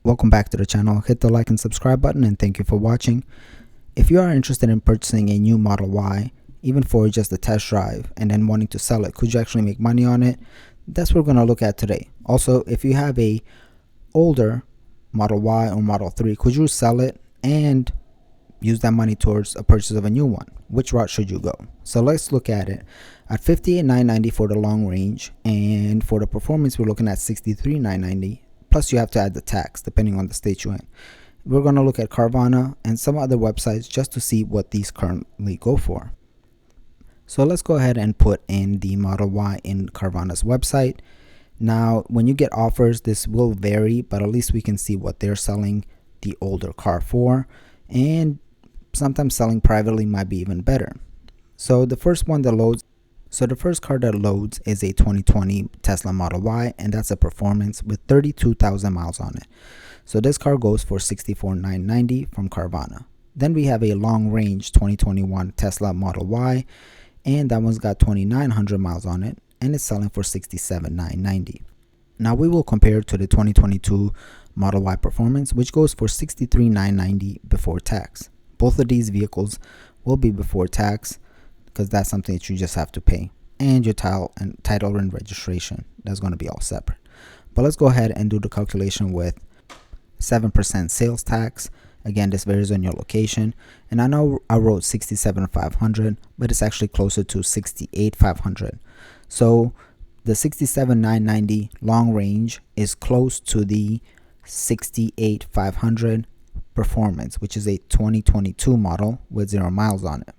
Welcome back to the channel. Hit the like and subscribe button, and thank you for watching. If you are interested in purchasing a new Model Y, even for just a test drive, and then wanting to sell it, could you actually make money on it? That's what we're going to look at today. Also, if you have a older Model Y or Model 3, could you sell it and use that money towards a purchase of a new one? Which route should you go? So let's look at it. At $58,990 for the long range, and for the performance, we're looking at $63,990. Plus, you have to add the tax depending on the state you're in. We're going to look at Carvana and some other websites just to see what these currently go for. So let's go ahead and put in the Model Y in Carvana's website. Now, when you get offers, this will vary, but at least we can see what they're selling the older car for. And sometimes selling privately might be even better. So the first one that loads, the first car that loads is a 2020 Tesla Model Y, and that's a performance with 32,000 miles on it. So this car goes for $64,990 from Carvana. Then we have a long range 2021 Tesla Model Y, and that one's got 2,900 miles on it, and it's selling for $67,990. Now we will compare to the 2022 Model Y Performance, which goes for $63,990 before tax. Both of these vehicles will be before tax because that's something that you just have to pay. And your title and registration, that's going to be all separate. But let's go ahead and do the calculation with 7% sales tax. Again, this varies on your location. And I know I wrote $67,500, but it's actually closer to $68,500. So the $67,990 long range is close to the $68,500 performance, which is a 2022 model with 0 miles on it.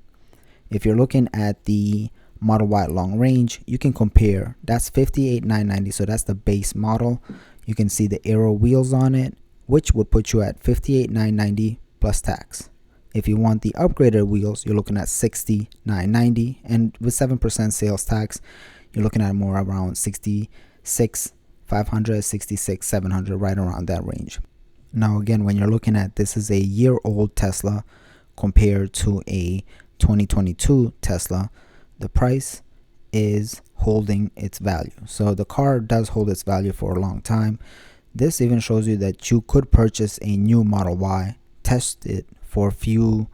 If you're looking at the Model Y long range, you can compare. That's $58,990, so that's the base model. You can see the aero wheels on it, which would put you at $58,990 plus tax. If you want the upgraded wheels, you're looking at $69,990, and with 7% sales tax, you're looking at more around $66,500, $66,700, right around that range. Now again, when you're looking at this is a year-old Tesla compared to a 2022 Tesla, the price is holding its value. So the car does hold its value for a long time. This even shows you that you could purchase a new Model Y, test it for a few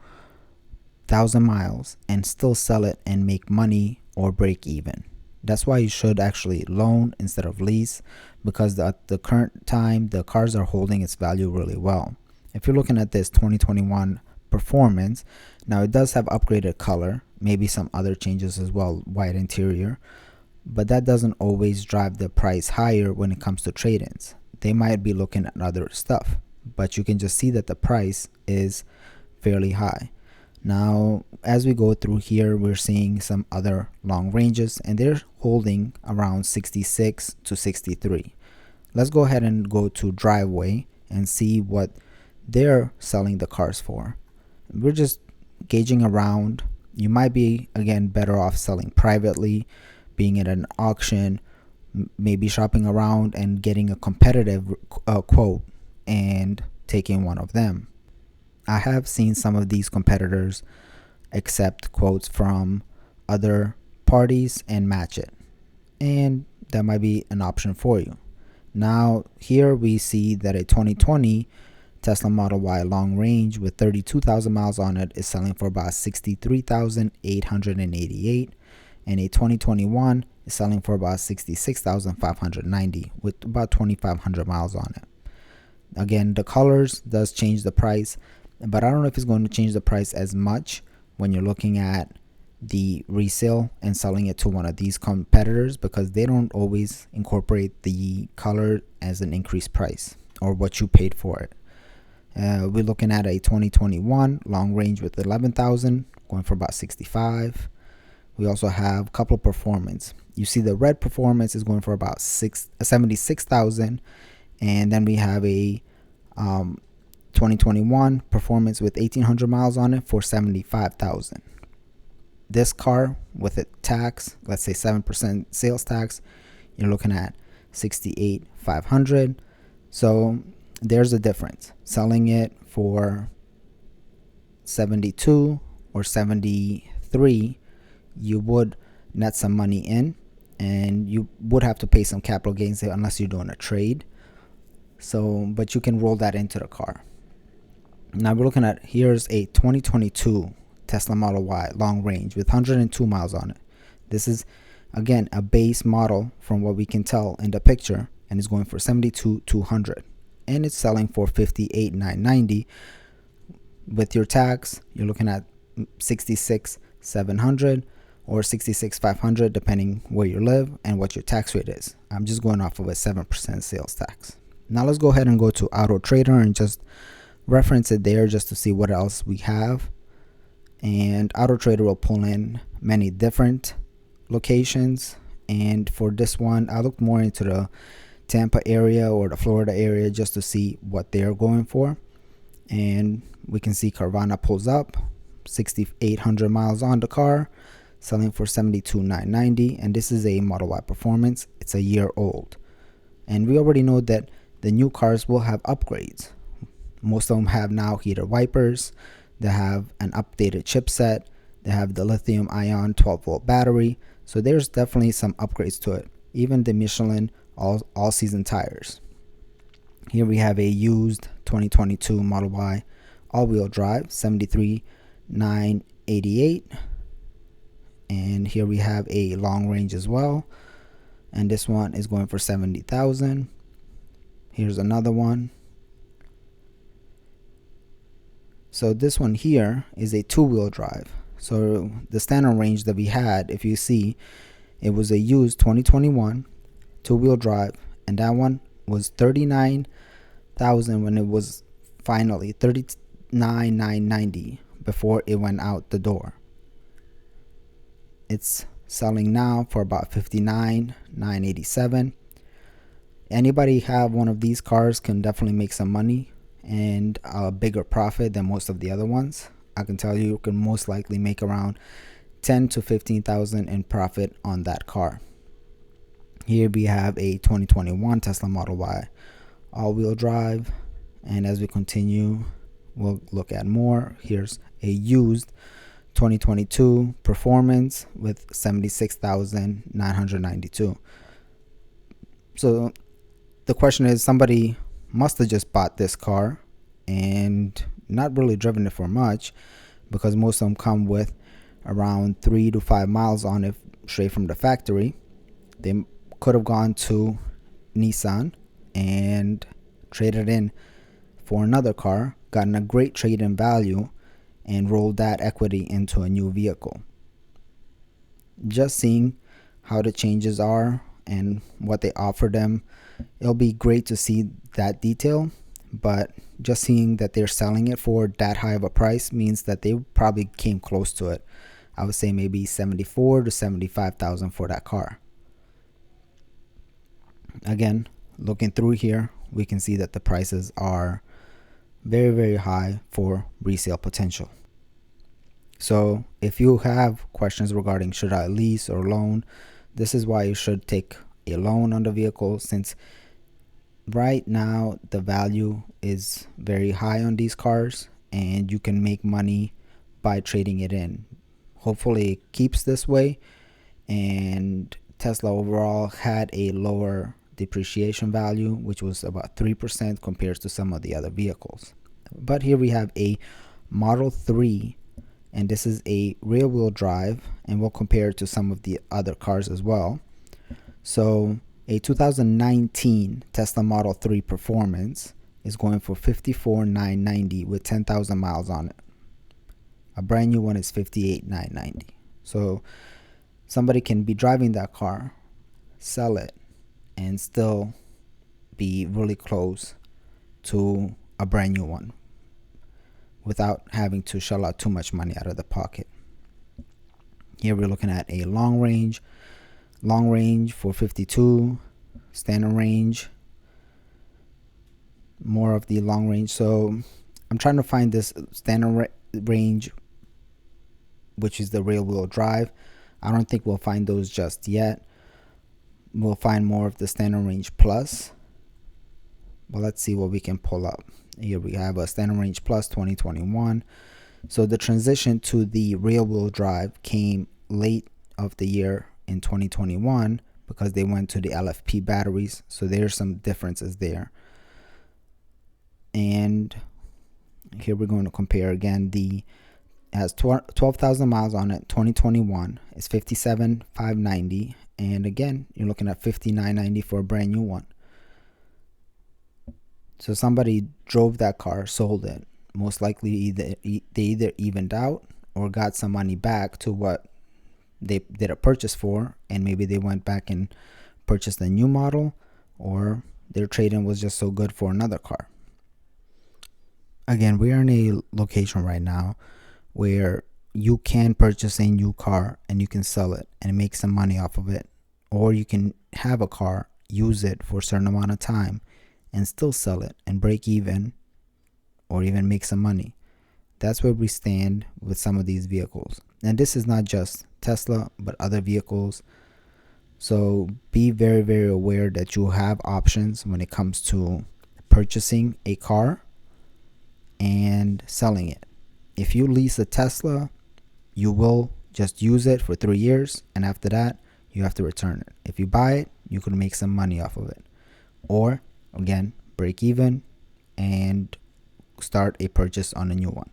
thousand miles, and still sell it and make money or break even. That's why you should actually loan instead of lease, because at the current time, the cars are holding its value really well. If you're looking at this 2021 Performance, now it does have upgraded color, maybe some other changes as well, white interior, but that doesn't always drive the price higher when it comes to trade-ins. They might be looking at other stuff, but you can just see that the price is fairly high. Now, as we go through here, we're seeing some other long ranges, and they're holding around 66 to 63. Let's go ahead and go to Driveway and see what they're selling the cars for. We're just gauging around. You might be, again, better off selling privately, being at an auction, maybe shopping around and getting a competitive quote and taking one of them. I have seen some of these competitors accept quotes from other parties and match it, and that might be an option for you. Now here we see that a 2020 Tesla Model Y long range with 32,000 miles on it is selling for about $63,888, and a 2021 is selling for about $66,590 with about 2,500 miles on it. Again, the colors does change the price, but I don't know if it's going to change the price as much when you're looking at the resale and selling it to one of these competitors, because they don't always incorporate the color as an increased price or what you paid for it. We're looking at a 2021 long range with 11,000 going for about 65. We also have a couple of performance. You see the red performance is going for about 76,000, and then we have a 2021 performance with 1,800 miles on it for 75,000. This car with a tax, let's say 7% sales tax, you're looking at 68,500. So there's a difference. Selling it for 72 or 73, you would net some money in, and you would have to pay some capital gains unless you're doing a trade. So, but you can roll that into the car. Now we're looking at, here's a 2022 Tesla Model Y long range with 102 miles on it. This is again a base model from what we can tell in the picture, and it's going for $72,200, and it's selling for $58,990. With your tax, you're looking at $66,700 or $66,500 depending where you live and what your tax rate is. I'm just going off of a 7% sales tax. Now let's go ahead and go to Auto Trader and just reference it there just to see what else we have. And Auto Trader will pull in many different locations, and for this one I looked more into the Tampa area or the Florida area just to see what they're going for. And we can see Carvana pulls up, 6,800 miles on the car, selling for $72,990, and this is a Model Y Performance. It's a year old, and we already know that the new cars will have upgrades. Most of them have now heated wipers, they have an updated chipset, they have the lithium ion 12-volt battery, so there's definitely some upgrades to it. Even the Michelin all season tires. Here we have a used 2022 Model Y all-wheel drive, $73,988, and here we have a long range as well, and this one is going for $70,000. Here's another one. So this one here is a two-wheel drive. So the standard range that we had, if you see, it was a used 2021 two-wheel drive, and that one was $39,000 when it was finally $39,990 before it went out the door. It's selling now for about $59,987. Anybody have one of these cars can definitely make some money and a bigger profit than most of the other ones. I can tell you can most likely make around $10,000 to $15,000 in profit on that car. Here we have a 2021 Tesla Model Y all-wheel drive, and as we continue we'll look at more. Here's a used 2022 Performance with $76,992. So the question is, somebody must have just bought this car and not really driven it for much, because most of them come with around 3 to 5 miles on it straight from the factory. They could have gone to Nissan and traded in for another car, gotten a great trade-in value, and rolled that equity into a new vehicle. Just seeing how the changes are and what they offer them, it'll be great to see that detail, but just seeing that they're selling it for that high of a price means that they probably came close to it. I would say maybe $74,000 to $75,000 for that car. Again, looking through here, we can see that the prices are very, very high for resale potential. So if you have questions regarding should I lease or loan, this is why you should take a loan on the vehicle, since right now the value is very high on these cars and you can make money by trading it in. Hopefully it keeps this way, and Tesla overall had a lower depreciation value, which was about 3% compared to some of the other vehicles. But here we have a Model 3, and this is a rear wheel drive, and we'll compare it to some of the other cars as well. So a 2019 Tesla Model 3 Performance is going for $54,990 with 10,000 miles on it. A brand new one is $58,990. So somebody can be driving that car, sell it, and still be really close to a brand new one without having to shell out too much money out of the pocket. Here we're looking at a long range for 52, standard range, more of the long range. So I'm trying to find this standard range, which is the rear wheel drive. I don't think we'll find those just yet. We'll find more of the standard range plus, but let's see what we can pull up. Here we have a standard range plus 2021. So the transition to the rear wheel drive came late of the year in 2021 because they went to the LFP batteries. So there's some differences there. And here we're going to compare again. It has 12,000 miles on it. 2021 is 57,590, and again you're looking at 5990 for a brand new one. So somebody drove that car, sold it. Most likely they either evened out or got some money back to what they did a purchase for, and maybe they went back and purchased a new model, or their trade-in was just so good for another car. Again, we are in a location right now where you can purchase a new car and you can sell it and make some money off of it, or you can have a car, use it for a certain amount of time and still sell it and break even or even make some money. That's where we stand with some of these vehicles. And this is not just Tesla, but other vehicles. So be very, very aware that you have options when it comes to purchasing a car and selling it. If you lease a Tesla, you will just use it for 3 years, and after that you have to return it. If you buy it, you can make some money off of it, or again break even and start a purchase on a new one.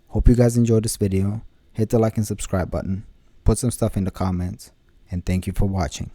Hope you guys enjoyed this video. Hit the like and subscribe button, put some stuff in the comments, and thank you for watching.